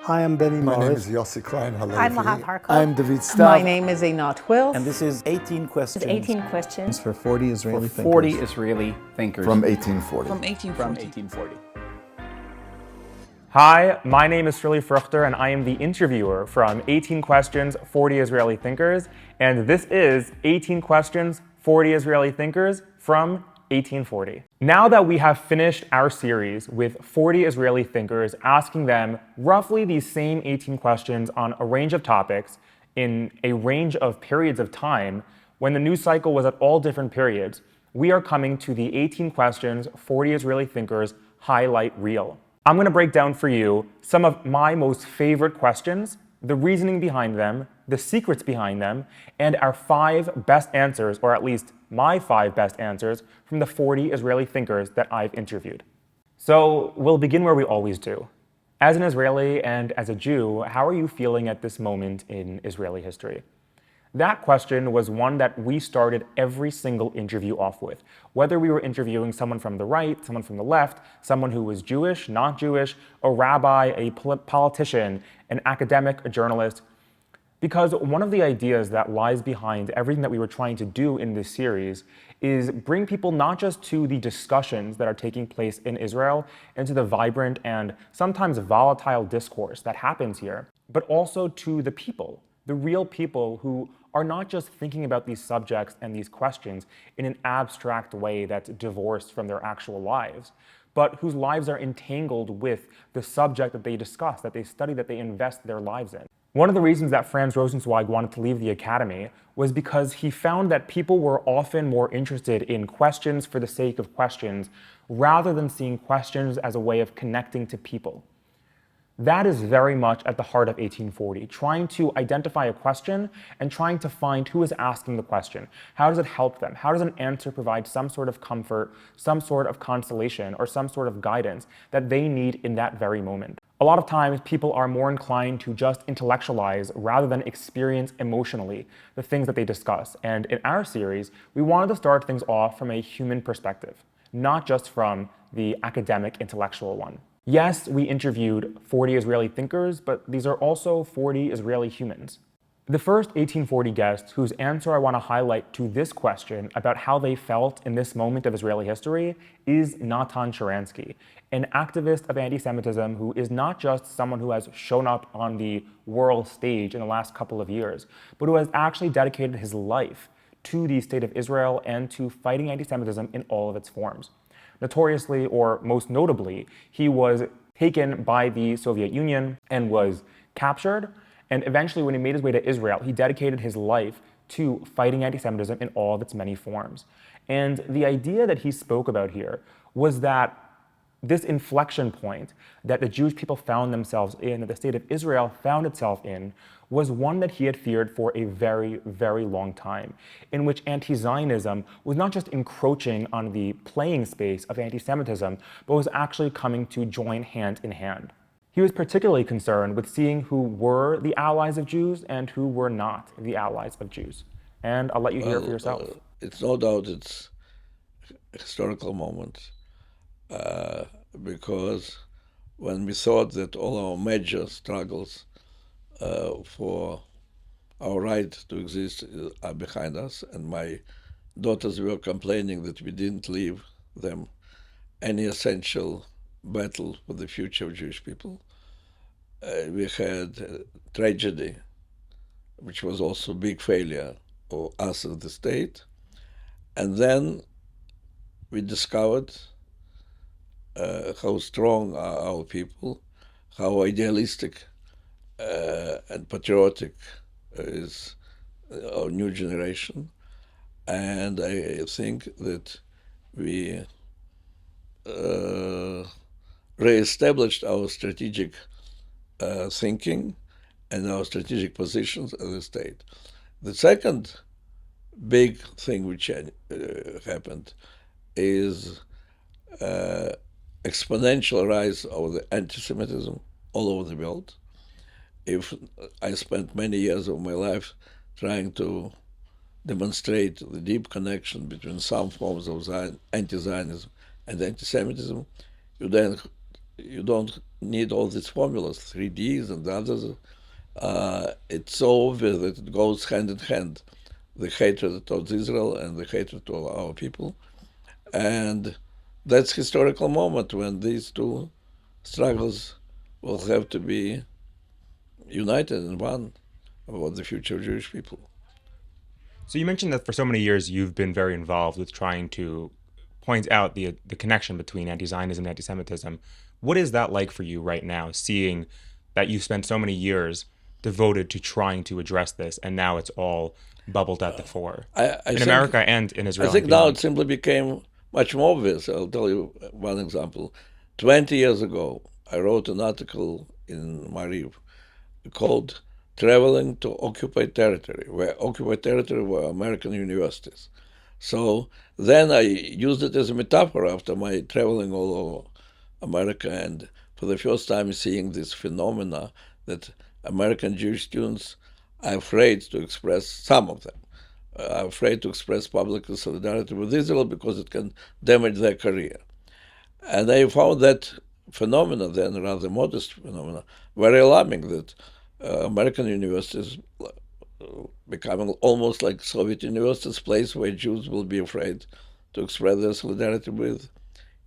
Hi, I'm Benny My name Morris. is Yossi Klein, Halevi. I'm Lahav Harkov. I'm David Stav. My name is Einat Wilf. And this is 18 questions. 18 questions for 40 Israeli for 40 thinkers. Israeli thinkers. From 1840. From 1840. 1840. Hi, my name is Sruli Fruchter, and I am the interviewer from 18 Questions, 40 Israeli Thinkers, and this is 18 Questions, 40 Israeli Thinkers from 1840. Now that we have finished our series with 40 Israeli thinkers, asking them roughly these same 18 questions on a range of topics in a range of periods of time, when the news cycle was at all different periods, we are coming to the 18 Questions, 40 Israeli Thinkers highlight reel. I'm going to break down for you some of my most favorite questions, the reasoning behind them, the secrets behind them, and our 5 best answers, or at least my 5 best answers, from the 40 Israeli thinkers that I've interviewed. So we'll begin where we always do. As an Israeli and as a Jew, how are you feeling at this moment in Israeli history? That question was one that we started every single interview off with. Whether we were interviewing someone from the right, someone from the left, someone who was Jewish, not Jewish, a rabbi, a politician, an academic, a journalist. Because one of the ideas that lies behind everything that we were trying to do in this series is bring people not just to the discussions that are taking place in Israel and to the vibrant and sometimes volatile discourse that happens here, but also to the people, the real people who are not just thinking about these subjects and these questions in an abstract way that's divorced from their actual lives, but whose lives are entangled with the subject that they discuss, that they study, that they invest their lives in. One of the reasons that Franz Rosenzweig wanted to leave the academy was because he found that people were often more interested in questions for the sake of questions rather than seeing questions as a way of connecting to people. That is very much at the heart of 1840, trying to identify a question and trying to find who is asking the question. How does it help them? How does an answer provide some sort of comfort, some sort of consolation, or some sort of guidance that they need in that very moment? A lot of times, people are more inclined to just intellectualize rather than experience emotionally the things that they discuss. And in our series, we wanted to start things off from a human perspective, not just from the academic, intellectual one. Yes, we interviewed 40 Israeli thinkers, but these are also 40 Israeli humans. The first 1840 guest whose answer I want to highlight to this question about how they felt in this moment of Israeli history is Natan Sharansky, an activist of anti-Semitism who is not just someone who has shown up on the world stage in the last couple of years, but who has actually dedicated his life to the state of Israel and to fighting anti-Semitism in all of its forms. Notoriously, or most notably, he was taken by the Soviet Union and was captured. And eventually, when he made his way to Israel, he dedicated his life to fighting anti-Semitism in all of its many forms. And the idea that he spoke about here was that this inflection point that the Jewish people found themselves in, that the state of Israel found itself in, was one that he had feared for a very, very long time, in which anti-Zionism was not just encroaching on the playing space of anti-Semitism, but was actually coming to join hand in hand. He was particularly concerned with seeing who were the allies of Jews and who were not the allies of Jews. And I'll let you hear it for yourself. It's no doubt it's a historical moment. Because when we thought that all our major struggles for our right to exist are behind us, and my daughters were complaining that we didn't leave them any essential battle for the future of Jewish people, we had a tragedy, which was also a big failure of us as the state, and then we discovered how strong are our people, how idealistic and patriotic is our new generation. And I think that we re-established our strategic thinking and our strategic positions as a state. The second big thing which happened is exponential rise of the anti-Semitism all over the world. If I spent many years of my life trying to demonstrate the deep connection between some forms of anti-Zionism and anti-Semitism, you don't need all these formulas, 3Ds and others. It's so obvious that it goes hand in hand, the hatred towards Israel and the hatred to our people. And that's historical moment when these two struggles will have to be united in one about the future of Jewish people. So you mentioned that for so many years you've been very involved with trying to point out the connection between anti-Zionism and anti-Semitism. What is that like for you right now, seeing that you spent so many years devoted to trying to address this, and now it's all bubbled at the fore in America and in Israel? I think now it simply became much more obvious. I'll tell you one example. 20 years ago, I wrote an article in Mariv called Traveling to Occupied Territory, where occupied territory were American universities. So then I used it as a metaphor after my traveling all over America and for the first time seeing this phenomena that American Jewish students are afraid to express, some of them, are afraid to express public solidarity with Israel because it can damage their career. And I found that phenomena, then rather modest phenomena, very alarming, that American universities becoming almost like Soviet universities, place where Jews will be afraid to express their solidarity with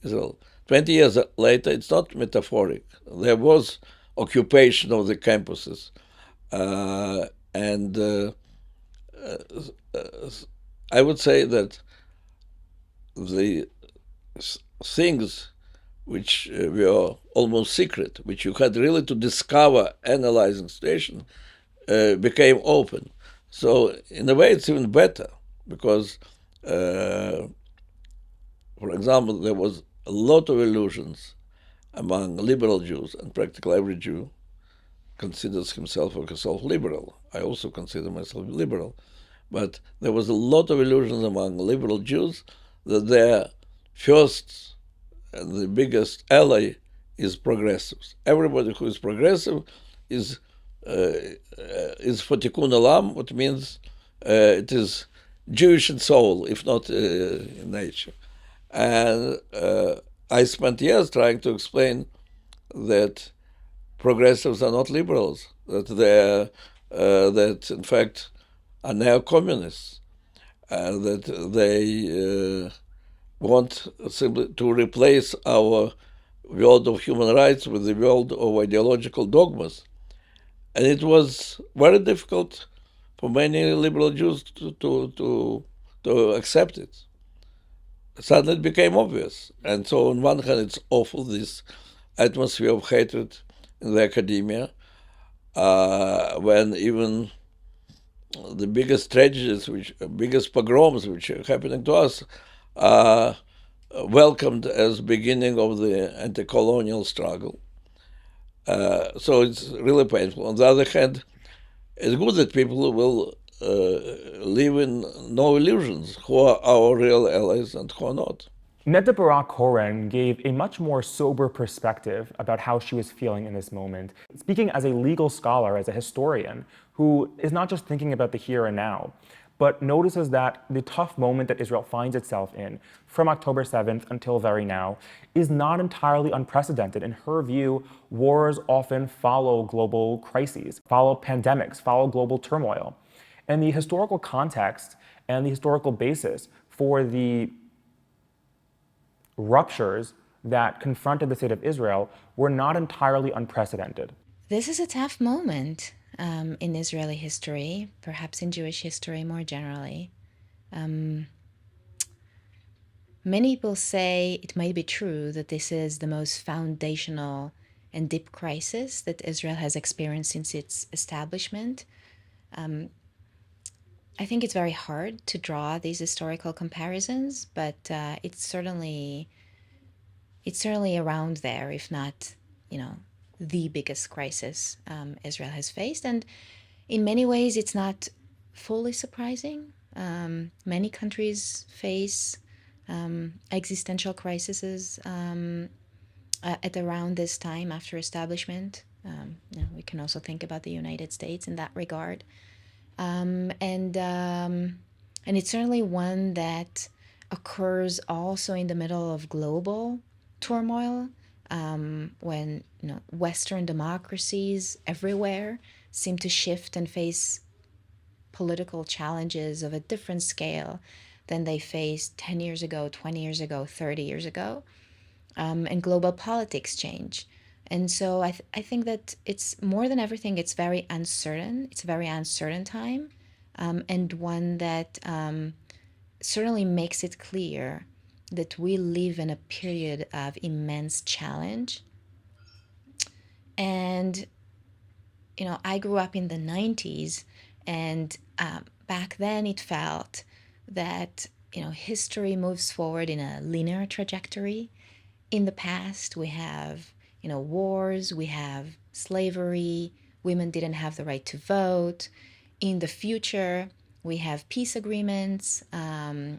Israel. 20 years later, it's not metaphoric. There was occupation of the campuses. I would say that the things which were almost secret, which you had really to discover analyzing situation, became open. So in a way, it's even better because, for example, there was a lot of illusions among liberal Jews, and practically every Jew considers himself or herself liberal. I also consider myself liberal. But there was a lot of illusions among liberal Jews that their first and the biggest ally is progressives. Everybody who is progressive is for tikkun olam, which means it is Jewish in soul, if not in nature. And I spent years trying to explain that progressives are not liberals, that that in fact are neo-communists, and that they want simply to replace our world of human rights with the world of ideological dogmas. And it was very difficult for many liberal Jews to accept it. Suddenly it became obvious. And so on one hand, it's awful, this atmosphere of hatred in the academia, when even the biggest tragedies, biggest pogroms which are happening to us, are welcomed as beginning of the anti-colonial struggle. So it's really painful. On the other hand, it's good that people will live in no illusions who are our real allies and who are not. Netta Corren gave a much more sober perspective about how she was feeling in this moment, speaking as a legal scholar, as a historian, who is not just thinking about the here and now, but notices that the tough moment that Israel finds itself in, from October 7th until very now, is not entirely unprecedented. In her view, wars often follow global crises, follow pandemics, follow global turmoil. And the historical context and the historical basis for the ruptures that confronted the state of Israel were not entirely unprecedented. This is a tough moment in Israeli history, perhaps in Jewish history more generally. Many people say it might be true that this is the most foundational and deep crisis that Israel has experienced since its establishment. I think it's very hard to draw these historical comparisons, but it's certainly around there, if not, the biggest crisis Israel has faced. And in many ways, it's not fully surprising. Many countries face existential crises at around this time after establishment. We can also think about the United States in that regard. And it's certainly one that occurs also in the middle of global turmoil when Western democracies everywhere seem to shift and face political challenges of a different scale than they faced 10 years ago, 20 years ago, 30 years ago, and global politics change. And so I think that it's more than everything, it's very uncertain. It's a very uncertain time, and one that certainly makes it clear that we live in a period of immense challenge. And, I grew up in the 90s, and back then it felt that, history moves forward in a linear trajectory. In the past, we have, wars, we have slavery, women didn't have the right to vote. In the future, we have peace agreements,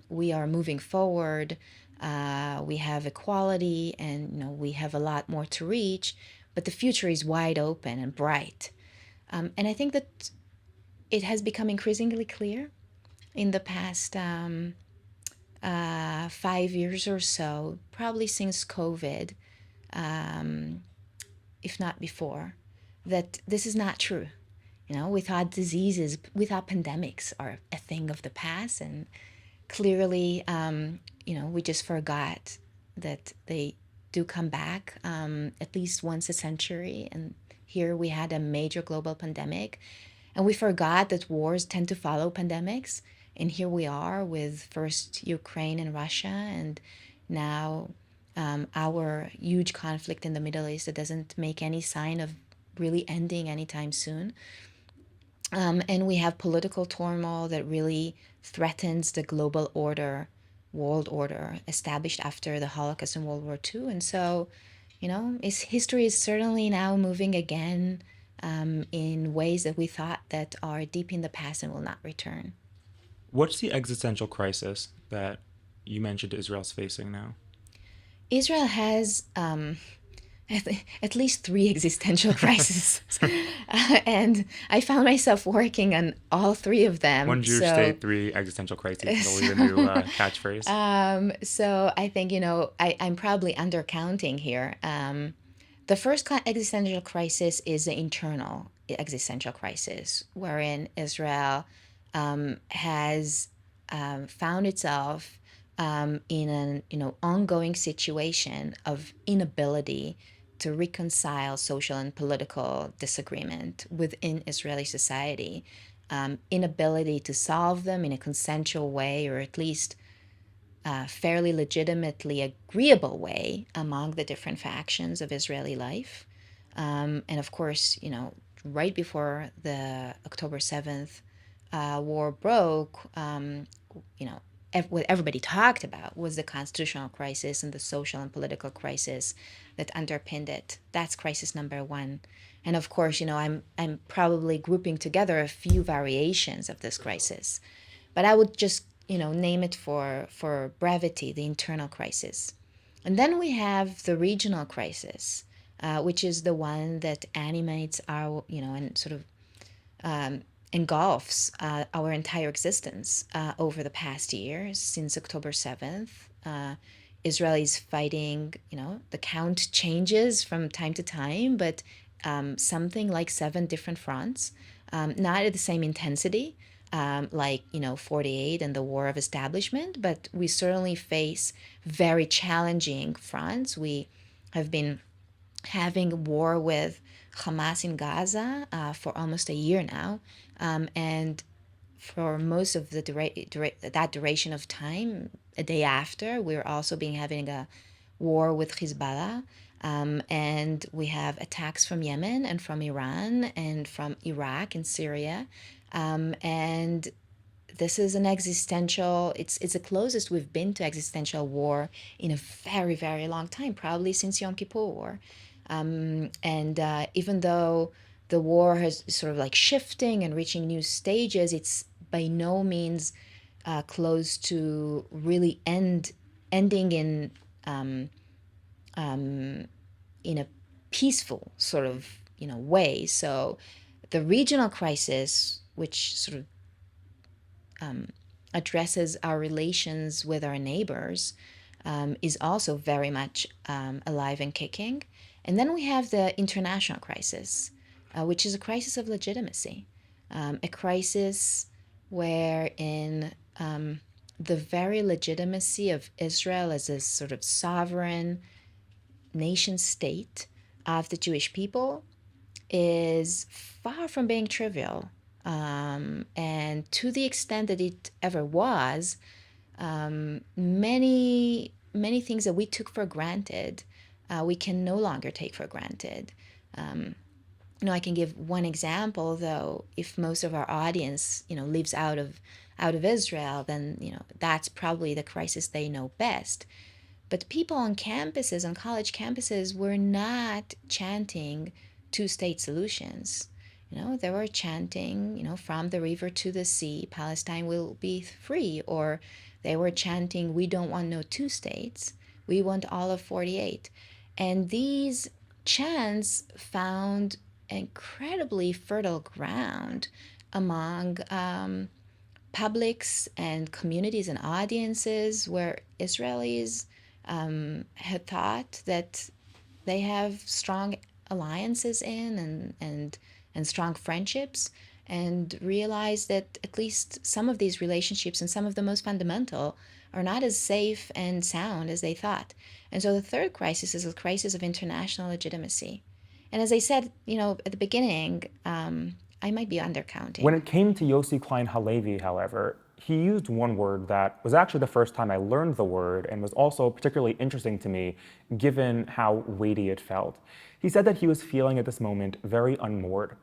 we are moving forward, we have equality, and we have a lot more to reach, but the future is wide open and bright. And I think that it has become increasingly clear in the past 5 years or so, probably since COVID, if not before, that this is not true. We thought diseases, we thought pandemics are a thing of the past, and clearly, we just forgot that they do come back at least once a century. And here we had a major global pandemic, and we forgot that wars tend to follow pandemics. And here we are with first Ukraine and Russia, and now our huge conflict in the Middle East that doesn't make any sign of really ending anytime soon. And we have political turmoil that really threatens the global order, world order, established after the Holocaust and World War II. And so, history is certainly now moving again in ways that we thought that are deep in the past and will not return. What's the existential crisis that you mentioned Israel's facing now? Israel has at least 3 existential crises. And I found myself working on all 3 of them. One Jewish state, 3 existential crises. That'll be the new catchphrase. So I think, I'm probably undercounting here. The first existential crisis is the internal existential crisis, wherein Israel has found itself in an ongoing situation of inability to reconcile social and political disagreement within Israeli society, inability to solve them in a consensual way, or at least fairly legitimately agreeable way among the different factions of Israeli life. And of course, right before the October 7th war broke, what everybody talked about was the constitutional crisis and the social and political crisis that underpinned it. That's crisis number 1. And of course, I'm probably grouping together a few variations of this crisis, but I would just, name it for brevity, the internal crisis. And then we have the regional crisis, which is the one that animates our, and sort of engulfs our entire existence over the past years. Since October 7th, Israel is fighting, the count changes from time to time, but something like 7 different fronts, not at the same intensity, like, 48 and the War of Establishment, but we certainly face very challenging fronts. We have been having war with Hamas in Gaza for almost a year now, and for most of that duration of time, a day after, we're also having a war with Hezbollah, and we have attacks from Yemen and from Iran and from Iraq and Syria, and this is an existential, it's the closest we've been to existential war in a very, very long time, probably since Yom Kippur War. And even though the war has sort of like shifting and reaching new stages, it's by no means close to really ending in a peaceful sort of way. So the regional crisis, which sort of addresses our relations with our neighbors, is also very much alive and kicking. And then we have the international crisis, which is a crisis of legitimacy, a crisis wherein the very legitimacy of Israel as a sort of sovereign nation state of the Jewish people is far from being trivial. And to the extent that it ever was, many things that we took for granted, we can no longer take for granted. I can give one example, though. If most of our audience, lives out of Israel, then that's probably the crisis they know best. But people on campuses, on college campuses, were not chanting two-state solutions. They were chanting, from the river to the sea, Palestine will be free. Or they were chanting, we don't want no two states, we want all of 48. And these chants found incredibly fertile ground among publics and communities and audiences where Israelis had thought that they have strong alliances in and strong friendships, and realized that at least some of these relationships, and some of the most fundamental, are not as safe and sound as they thought. And so the third crisis is a crisis of international legitimacy. And as I said, at the beginning, I might be undercounting. When it came to Yossi Klein Halevi, however, he used one word that was actually the first time I learned the word, and was also particularly interesting to me, given how weighty it felt. He said that he was feeling at this moment very unmoored.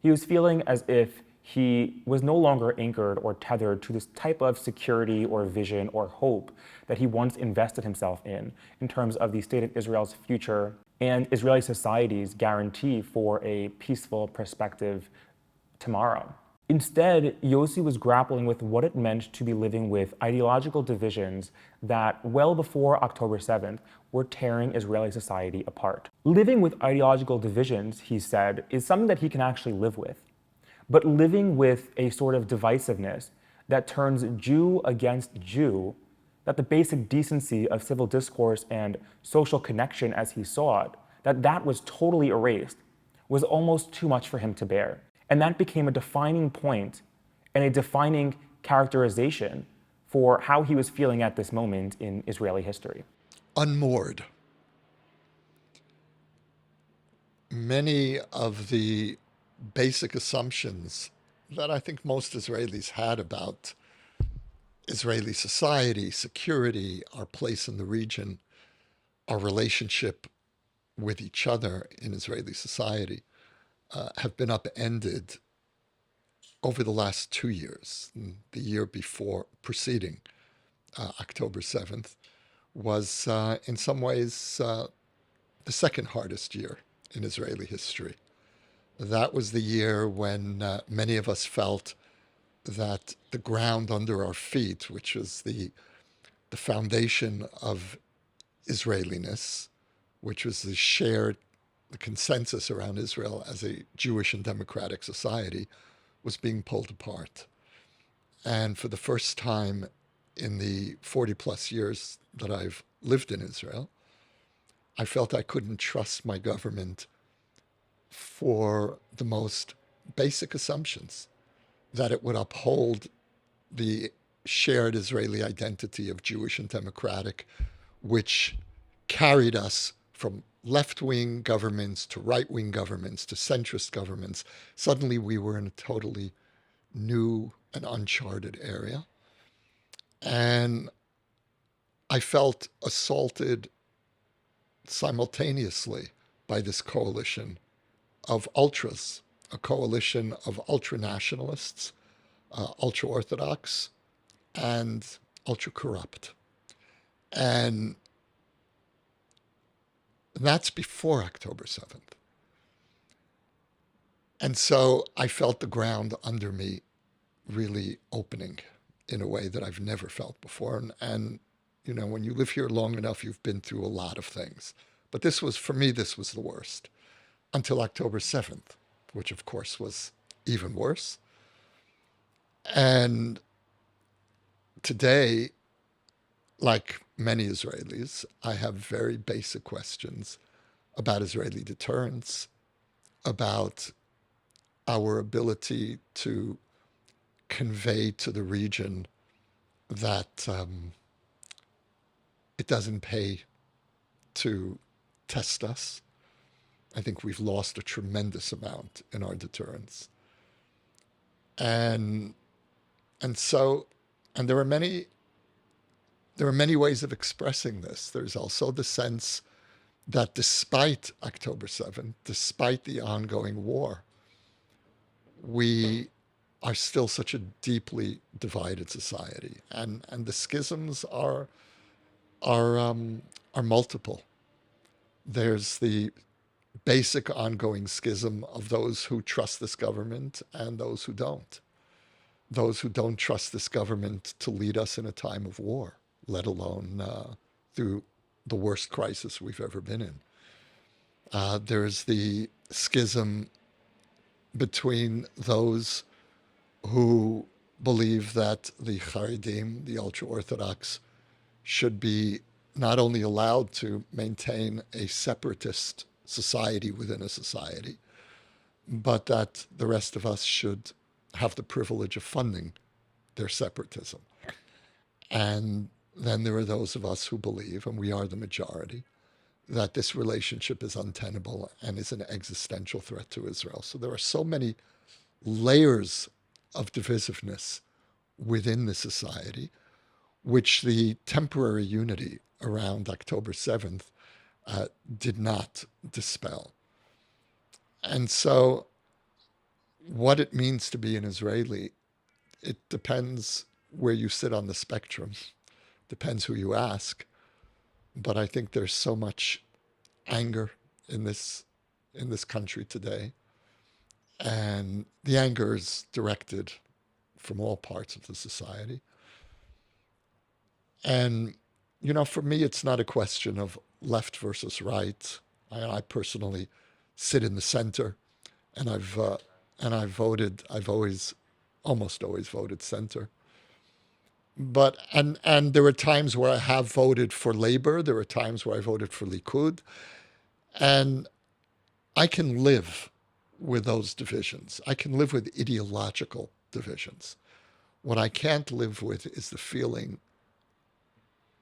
He was feeling as if he was no longer anchored or tethered to this type of security or vision or hope that he once invested himself in terms of the state of Israel's future and Israeli society's guarantee for a peaceful, prospective tomorrow. Instead, Yossi was grappling with what it meant to be living with ideological divisions that, well before October 7th, were tearing Israeli society apart. Living with ideological divisions, he said, is something that he can actually live with. But living with a sort of divisiveness that turns Jew against Jew, that the basic decency of civil discourse and social connection as he saw it, that was totally erased, was almost too much for him to bear. And that became a defining point and a defining characterization for how he was feeling at this moment in Israeli history. Unmoored. Many of the basic assumptions that I think most Israelis had about Israeli society, security, our place in the region, our relationship with each other in Israeli society, have been upended over the last 2 years. The year before, preceding October 7th, was in some ways the second hardest year in Israeli history. That was the year when many of us felt that the ground under our feet, which was the foundation of Israeliness, which was the consensus around Israel as a Jewish and democratic society, was being pulled apart. And for the first time in the 40 plus years that I've lived in Israel, I felt I couldn't trust my government for the most basic assumptions, that it would uphold the shared Israeli identity of Jewish and democratic, which carried us from left-wing governments to right-wing governments to centrist governments. Suddenly we were in a totally new and uncharted area. And I felt assaulted simultaneously by this coalition of ultras, a coalition of ultra-nationalists, ultra-Orthodox, and ultra-corrupt. And that's before October 7th. And so I felt the ground under me really opening in a way that I've never felt before. And when you live here long enough, you've been through a lot of things. But for me, this was the worst. Until October 7th, which of course was even worse. And today, like many Israelis, I have very basic questions about Israeli deterrence, about our ability to convey to the region that it doesn't pay to test us. I think we've lost a tremendous amount in our deterrence. And so there are many ways of expressing this. There's also the sense that despite October 7th, despite the ongoing war, we are still such a deeply divided society, and the schisms are multiple. There's the basic ongoing schism of those who trust this government and those who don't. Those who don't trust this government to lead us in a time of war, let alone through the worst crisis we've ever been in. There's the schism between those who believe that the Haredim, the ultra-Orthodox, should be not only allowed to maintain a separatist society within a society, but that the rest of us should have the privilege of funding their separatism. And then there are those of us who believe, and we are the majority, that this relationship is untenable and is an existential threat to Israel. So there are so many layers of divisiveness within the society, which the temporary unity around October 7th did not dispel. And so what it means to be an Israeli, it depends where you sit on the spectrum, depends who you ask. But I think there's so much anger in this country today. And the anger is directed from all parts of the society. And, for me, it's not a question of left versus right. I personally sit in the center, and I've almost always voted center. But and there were times where I have voted for Labor. There were times where I voted for Likud, and I can live with those divisions. I can live with ideological divisions. What I can't live with is the feeling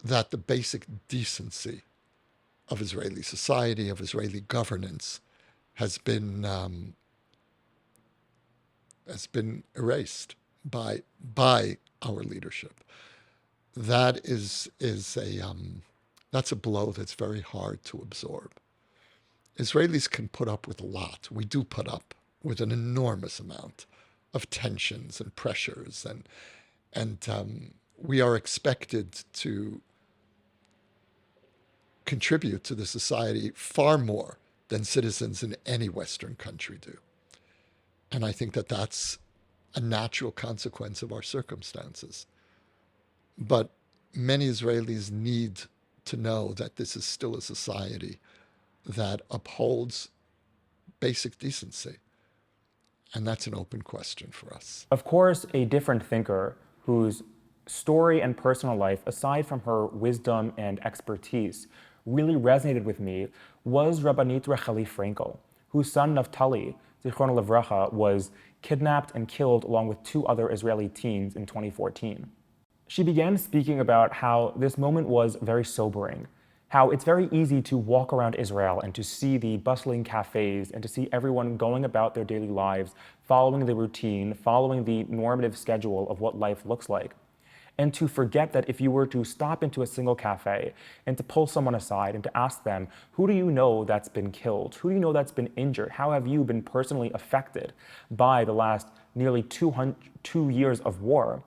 that the basic decency of Israeli society, of Israeli governance, has been erased by our leadership. That's a blow that's very hard to absorb. Israelis can put up with a lot. We do put up with an enormous amount of tensions and pressures, and we are expected to contribute to the society far more than citizens in any Western country do. And I think that that's a natural consequence of our circumstances. But many Israelis need to know that this is still a society that upholds basic decency. And that's an open question for us. Of course, a different thinker whose story and personal life, aside from her wisdom and expertise, really resonated with me was Rabbanit Rachelle Fraenkel, whose son Naftali, Zichrono Livracha, was kidnapped and killed along with 2 other Israeli teens in 2014. She began speaking about how this moment was very sobering, how it's very easy to walk around Israel and to see the bustling cafes and to see everyone going about their daily lives, following the routine, following the normative schedule of what life looks like. And to forget that if you were to stop into a single cafe and to pull someone aside and to ask them, who do you know that's been killed? Who do you know that's been injured? How have you been personally affected by the last nearly 2 years of war?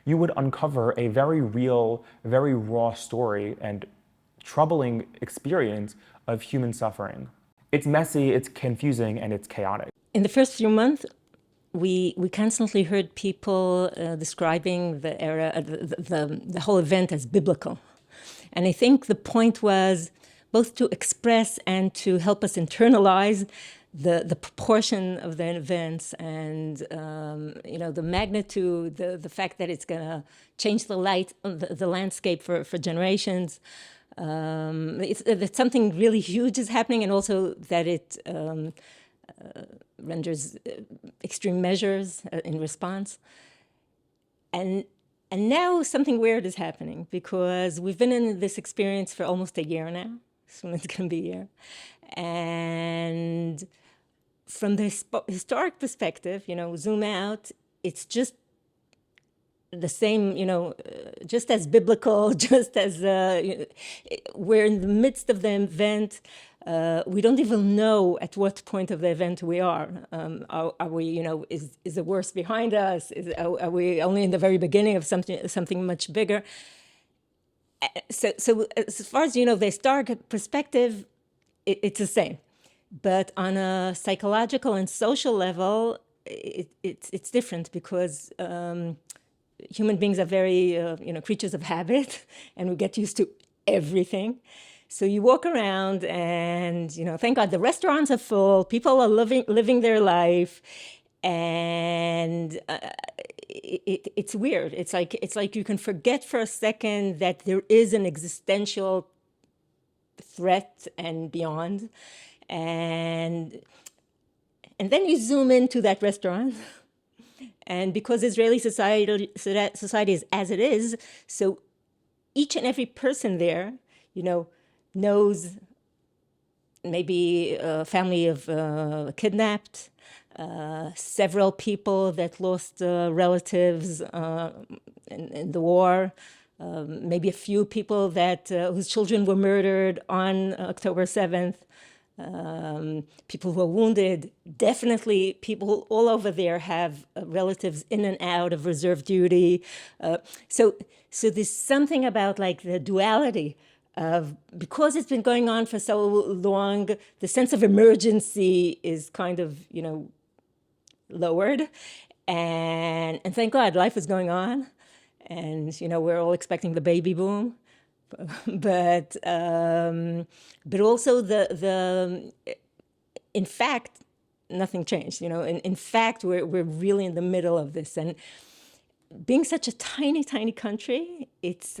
You would uncover a very real, very raw story and troubling experience of human suffering. It's messy, it's confusing, and it's chaotic. In the first few months, we constantly heard people describing the era, the whole event as biblical. And I think the point was both to express and to help us internalize the proportion of the events and the magnitude, the fact that it's going to change the landscape for generations. That something really huge is happening, and also that it renders extreme measures in response. And now something weird is happening, because we've been in this experience for almost a year now. Soon it's going to be a year. And from the historic perspective, zoom out, it's just the same, just as biblical, just as we're in the midst of the event. We don't even know at what point of the event we are. Are we, is the worst behind us? Are we only in the very beginning of something much bigger? So as far as, the historic perspective, it's the same. But on a psychological and social level, it's different, because human beings are very, creatures of habit, and we get used to everything. So you walk around and, thank God the restaurants are full, people are living their life, and it's weird. It's like you can forget for a second that there is an existential threat and beyond. And then you zoom into that restaurant, and because Israeli society is as it is, so each and every person there, knows maybe a family of kidnapped, several people that lost relatives in the war, maybe a few people that whose children were murdered on October 7th. People who are wounded, definitely people all over there have relatives in and out of reserve duty. So there's something about like the duality of, because it's been going on for so long, the sense of emergency is kind of, lowered. And thank God life is going on. And, we're all expecting the baby boom. But also in fact, nothing changed. In fact, we're really in the middle of this, and being such a tiny country, it's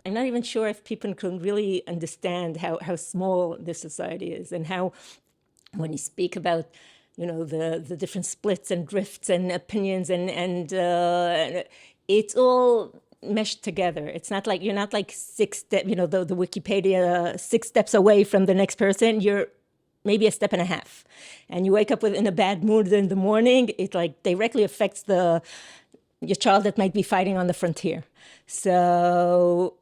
I'm not even sure if people can really understand how small this society is, and how, when you speak about the different splits and drifts and opinions and it's all meshed together. It's not like you're not like 6 steps, the Wikipedia 6 steps away from the next person. You're maybe a step and a half, and you wake up in a bad mood in the morning. It like directly affects your child that might be fighting on the frontier. So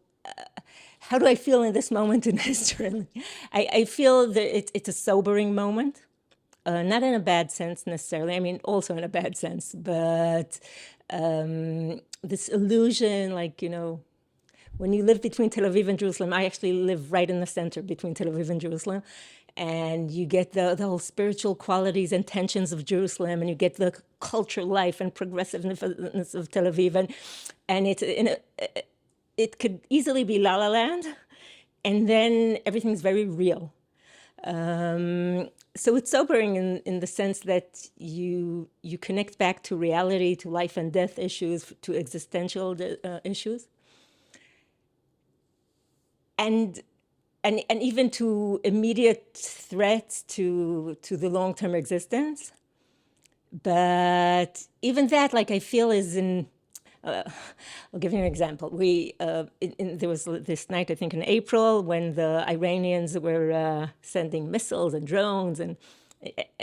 how do I feel in this moment in history? I feel that it's a sobering moment, not in a bad sense necessarily. I mean, also in a bad sense, but this illusion, when you live between Tel Aviv and Jerusalem, I actually live right in the center between Tel Aviv and Jerusalem, and you get the whole spiritual qualities and tensions of Jerusalem, and you get the cultural life and progressiveness of Tel Aviv, and it could easily be La La Land, and then everything's very real. So it's sobering in the sense that you connect back to reality, to life and death issues, to existential issues, and even to immediate threats to the long-term existence. But even that, I feel, is in. I'll give you an example. There was this night, I think in April, when the Iranians were sending missiles and drones, and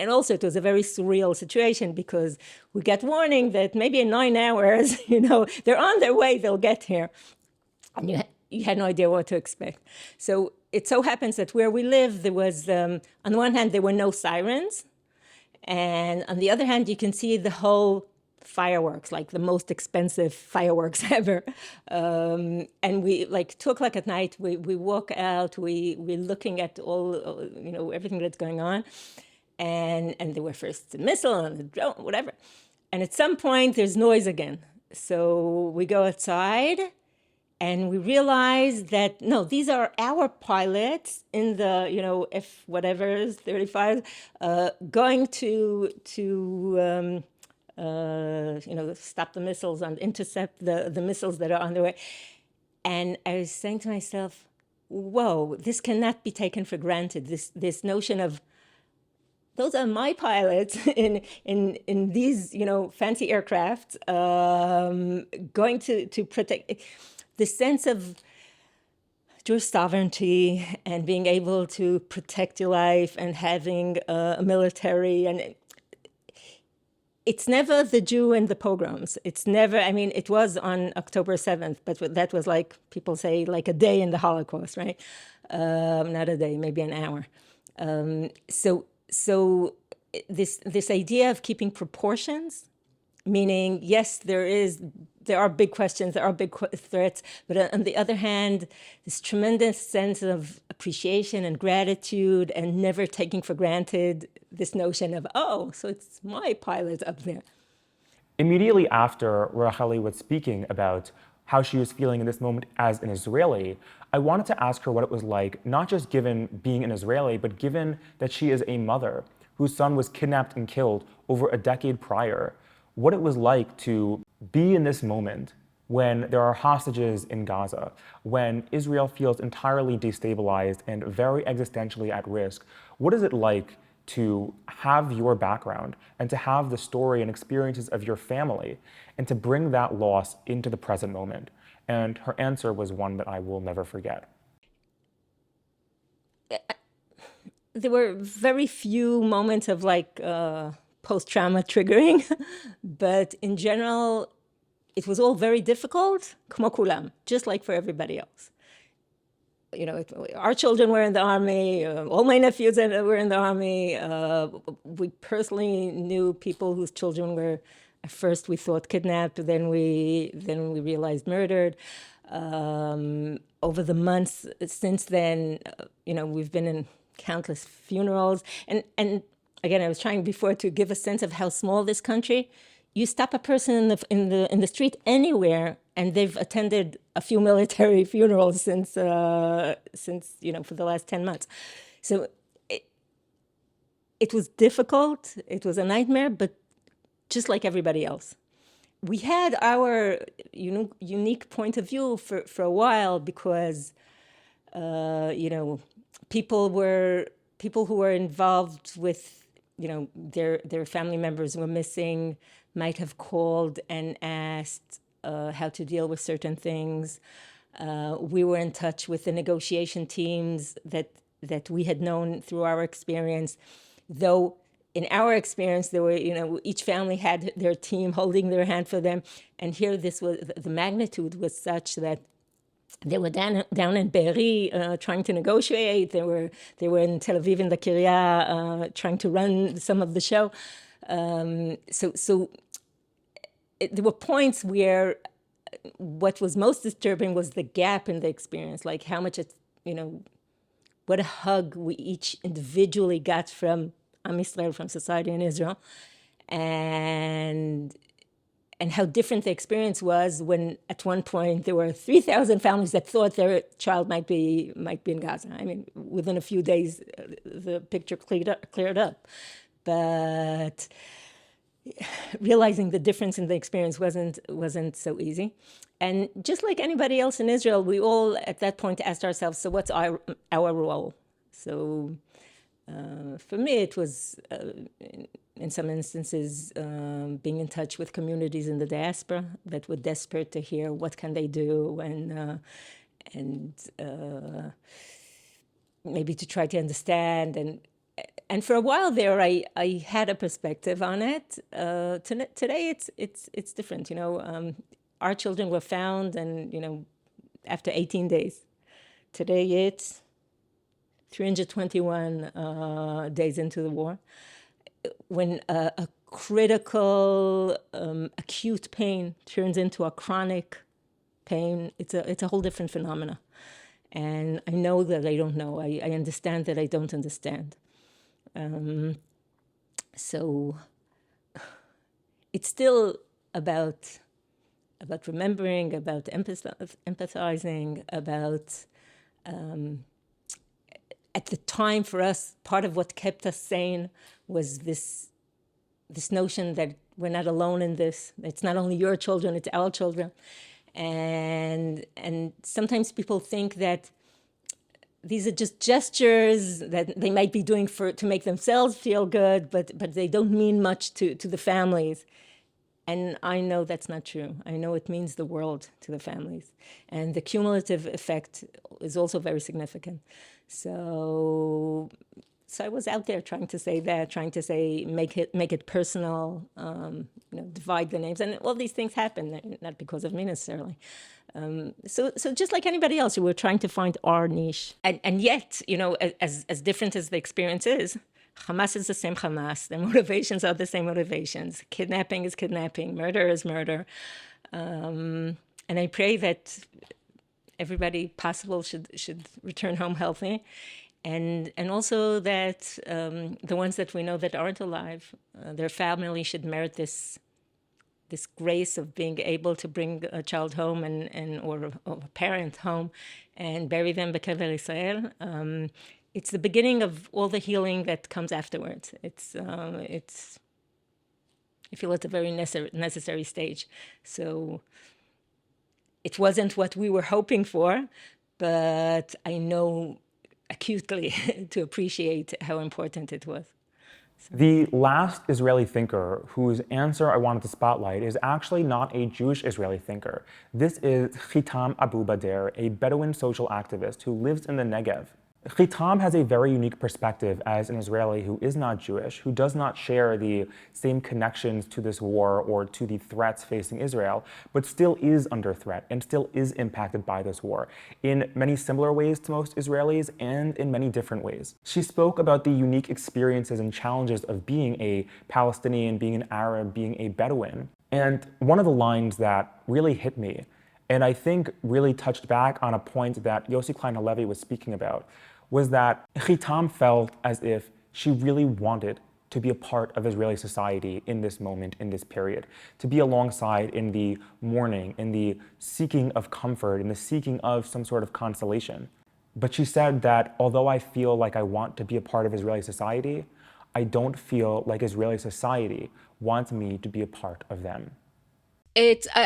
also it was a very surreal situation, because we got warning that maybe in 9 hours, they're on their way, they'll get here. And you had no idea what to expect. So it so happens that where we live, there was, on the one hand, there were no sirens. And on the other hand, you can see the whole fireworks, like the most expensive fireworks ever. And we, 2:00 at night, we walk out, we're looking at all, everything that's going on. And there were first the missile and the drone, whatever. And at some point, there's noise again. So we go outside, And we realized that, no, these are our pilots in the, F whatever, 35, going to stop the missiles and intercept the missiles that are on their way. And I was saying to myself, whoa, this cannot be taken for granted. This notion of, those are my pilots in these, fancy aircraft, going to protect the sense of Jewish sovereignty and being able to protect your life and having a military. And it's never the Jew and the pogroms. It's never, it was on October 7th, but that was like, people say, like a day in the Holocaust, right? Not a day, maybe an hour. So this idea of keeping proportions, meaning, yes, there are big questions, there are big threats, but on the other hand, this tremendous sense of appreciation and gratitude and never taking for granted this notion of, oh, so it's my pilot up there. Immediately after Rachelle was speaking about how she was feeling in this moment as an Israeli, I wanted to ask her what it was like, not just given being an Israeli, but given that she is a mother whose son was kidnapped and killed over a decade prior, what it was like to be in this moment when there are hostages in Gaza, when Israel feels entirely destabilized and very existentially at risk. What is it like to have your background and to have the story and experiences of your family and to bring that loss into the present moment? And her answer was one that I will never forget. There were very few moments of post-trauma triggering, but in general, it was all very difficult, כמו כולם, just like for everybody else. Our children were in the army, all my nephews were in the army. We personally knew people whose children were, at first we thought kidnapped, then we realized murdered. Over the months since then, we've been in countless funerals. And again, I was trying before to give a sense of how small this country. You stop a person in the street anywhere, and they've attended a few military funerals since for the last 10 months. So it was difficult. It was a nightmare, but just like everybody else. We had our unique point of view for a while because people who were involved with their family members were missing, might have called and asked how to deal with certain things. We were in touch with the negotiation teams that we had known through our experience, though in our experience, there were, each family had their team holding their hand for them. And here the magnitude was such that they were down in Be'eri trying to negotiate. They were in Tel Aviv in the Kiryat trying to run some of the show. There were points where what was most disturbing was the gap in the experience, like how much what a hug we each individually got from Am Yisrael, from society in Israel, and how different the experience was when at one point there were 3,000 families that thought their child might be in Gaza. Within a few days, the picture cleared up. But realizing the difference in the experience wasn't so easy. And just like anybody else in Israel, we all at that point asked ourselves, so what's our role? So for me, it was, in some instances, being in touch with communities in the diaspora that were desperate to hear what can they do, and maybe to try to understand. And for a while there, I had a perspective on it. Today, it's different. Our children were found, and after 18 days. Today, it's 321 days into the war, when a critical, acute pain turns into a chronic pain. It's a whole different phenomena. And I know that I don't know. I understand that I don't understand. So it's still about remembering, about empathizing, about at the time for us, part of what kept us sane was this notion that we're not alone in this. It's not only your children, it's our children. And sometimes people think that these are just gestures that they might be doing to make themselves feel good, but they don't mean much to the families. And I know that's not true. I know it means the world to the families. And the cumulative effect is also very significant. So I was out there trying to say that, trying to say, make it personal, divide the names. And all these things happen, not because of me necessarily. So just like anybody else, we were trying to find our niche. And yet, as different as the experience is, Hamas is the same Hamas. The motivations are the same motivations. Kidnapping is kidnapping. Murder is murder. And I pray that everybody possible should return home healthy. And also that the ones that we know that aren't alive, their family should merit this grace of being able to bring a child home or a parent home and bury them b'kever Israel. It's the beginning of all the healing that comes afterwards. I feel it's a very necessary stage. So it wasn't what we were hoping for, but I know acutely to appreciate how important it was. The last Israeli thinker whose answer I wanted to spotlight is actually not a Jewish Israeli thinker. This is Khitam Abu Bader, a Bedouin social activist who lives in the Negev. Khitam has a very unique perspective as an Israeli who is not Jewish, who does not share the same connections to this war or to the threats facing Israel, but still is under threat and still is impacted by this war in many similar ways to most Israelis and in many different ways. She spoke about the unique experiences and challenges of being a Palestinian, being an Arab, being a Bedouin. And one of the lines that really hit me, and I think really touched back on a point that Yossi Klein Halevi was speaking about, was that Khitam felt as if she really wanted to be a part of Israeli society in this moment, in this period, to be alongside in the mourning, in the seeking of comfort, in the seeking of some sort of consolation. But she said that although I feel like I want to be a part of Israeli society, I don't feel like Israeli society wants me to be a part of them.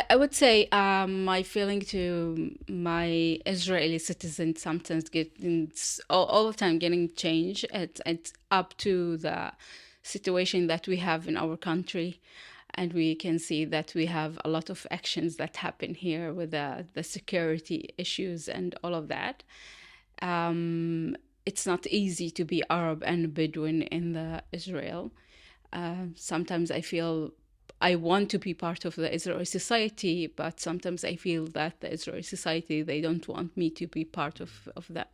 I would say my feeling to my Israeli citizens sometimes all the time getting changed. It's up to the situation that we have in our country, and we can see that we have a lot of actions that happen here with the security issues and all of that. It's not easy to be Arab and Bedouin in the Israel. Sometimes I feel I want to be part of the Israeli society, but sometimes I feel that the Israeli society, they don't want me to be part of that.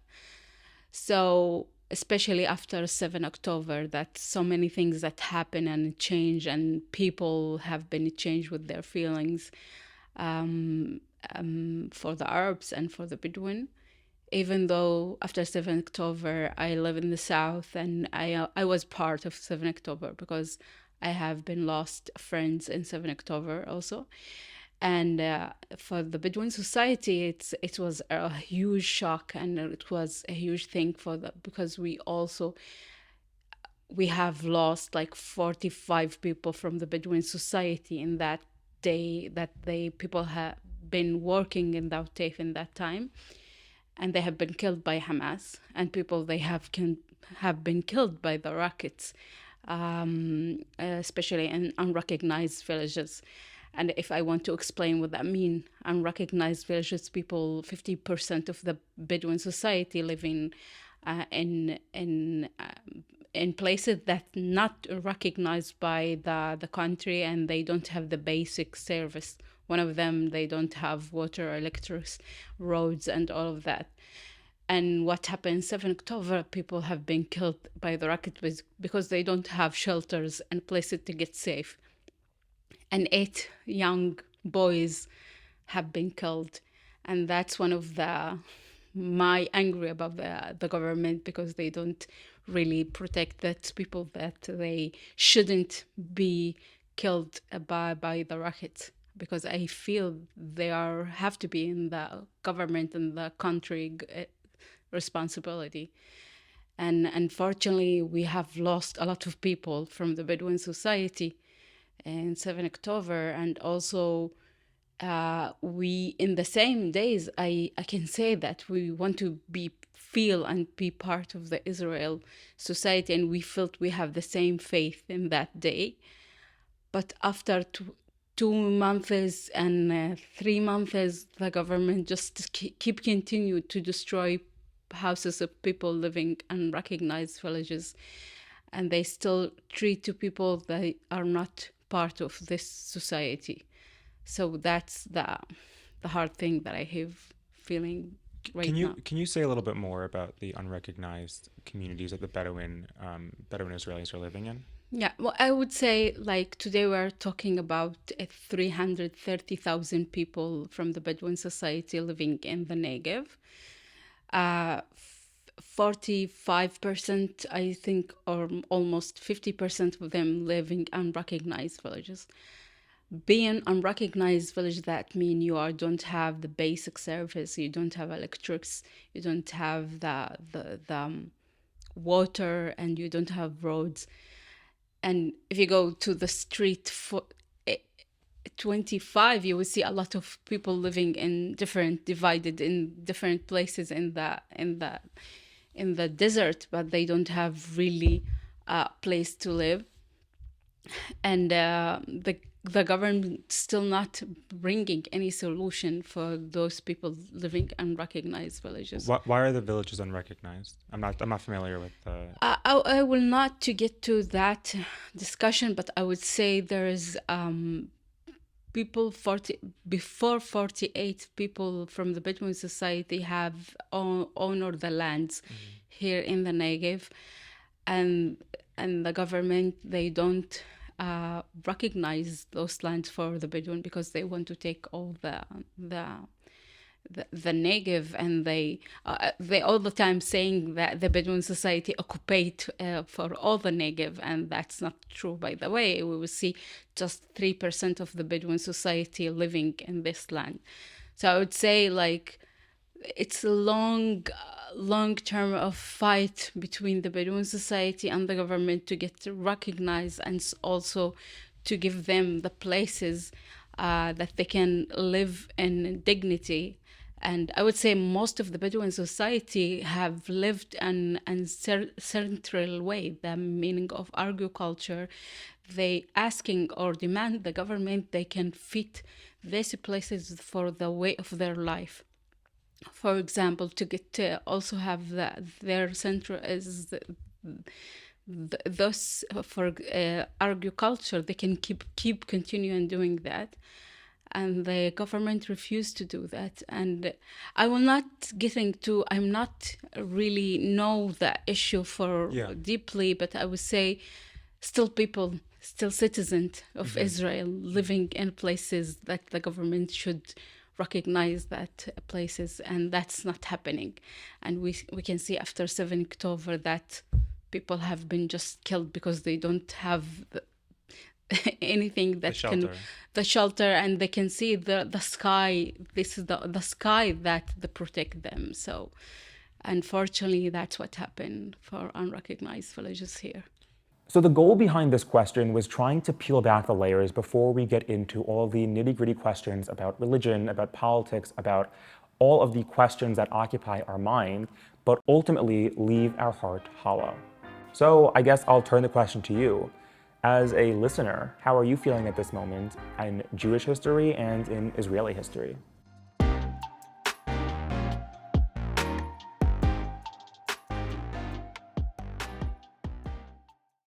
So especially after 7 October, that so many things that happen and change, and people have been changed with their feelings for the Arabs and for the Bedouin. Even though after 7 October, I live in the South, and I was part of 7 October because I have been lost friends in 7 October also. And for the Bedouin society, it was a huge shock, and it was a huge thing because we have lost like 45 people from the Bedouin society in that day that people have been working in the Outaf in that time, and they have been killed by Hamas, and people they have been killed by the rockets. Especially in unrecognized villages. And if I want to explain what that means, unrecognized villages, 50% of the Bedouin society living in places that not recognized by the country, and they don't have the basic service. One of them, they don't have water, electric, roads, and all of that. And what happened 7 October, people have been killed by the rocket because they don't have shelters and places to get safe. And 8 young boys have been killed. And that's one of my angry about the government, because they don't really protect that people that they shouldn't be killed by the rockets. because I feel they have to be in the government and the country responsibility. And unfortunately, we have lost a lot of people from the Bedouin society in 7 October. And also, we, in the same days, I can say that we want to feel and be part of the Israel society, and we felt we have the same faith in that day. But after 2 months and 3 months, the government just continue to destroy houses of people living in unrecognized villages, and they still treat two people that are not part of this society. So that's the hard thing that I have feeling right now. Can you say a little bit more about the unrecognized communities that the Bedouin Israelis are living in? Yeah, well, I would say, like, today we're talking about 330,000 people from the Bedouin society living in the Negev. 45%, I think, or almost 50% of them living in unrecognized villages. Being unrecognized village, that means you don't have the basic service, you don't have electrics, you don't have the water, and you don't have roads. And if you go to the street for 25, you will see a lot of people living divided in different places in the desert, but they don't have really a place to live. And the government still not bringing any solution for those people living in unrecognized villages. Why are the villages unrecognized? I'm not familiar with the... I will not to get to that discussion, but I would say there is people before 48 people from the Bedouin society have owned the lands here in the Negev, and the government, they don't recognize those lands for the Bedouin because they want to take all the Negev, and they all the time saying that the Bedouin society occupied for all the Negev, and that's not true. By the way, we will see just 3% of the Bedouin society living in this land. So I would say, like, it's a long term of fight between the Bedouin society and the government to get recognized, and also to give them the places that they can live in dignity. And I would say most of the Bedouin society have lived in central way, the meaning of agriculture. They asking or demand the government they can fit these places for the way of their life. For example, to get to also have their center is thus for agriculture, they can keep continuing doing that, and the government refused to do that. And I will not I'm not really know the issue for deeply, but I would say still citizens of Israel living in places that the government should recognize that places, and that's not happening. And we can see after 7 October that people have been just killed because they don't have anything that the shelter, and they can see the sky. This is the sky that they protect them. So unfortunately, that's what happened for unrecognized villages here. So the goal behind this question was trying to peel back the layers before we get into all of the nitty-gritty questions about religion, about politics, about all of the questions that occupy our mind, but ultimately leave our heart hollow. So I guess I'll turn the question to you. As a listener, how are you feeling at this moment in Jewish history and in Israeli history?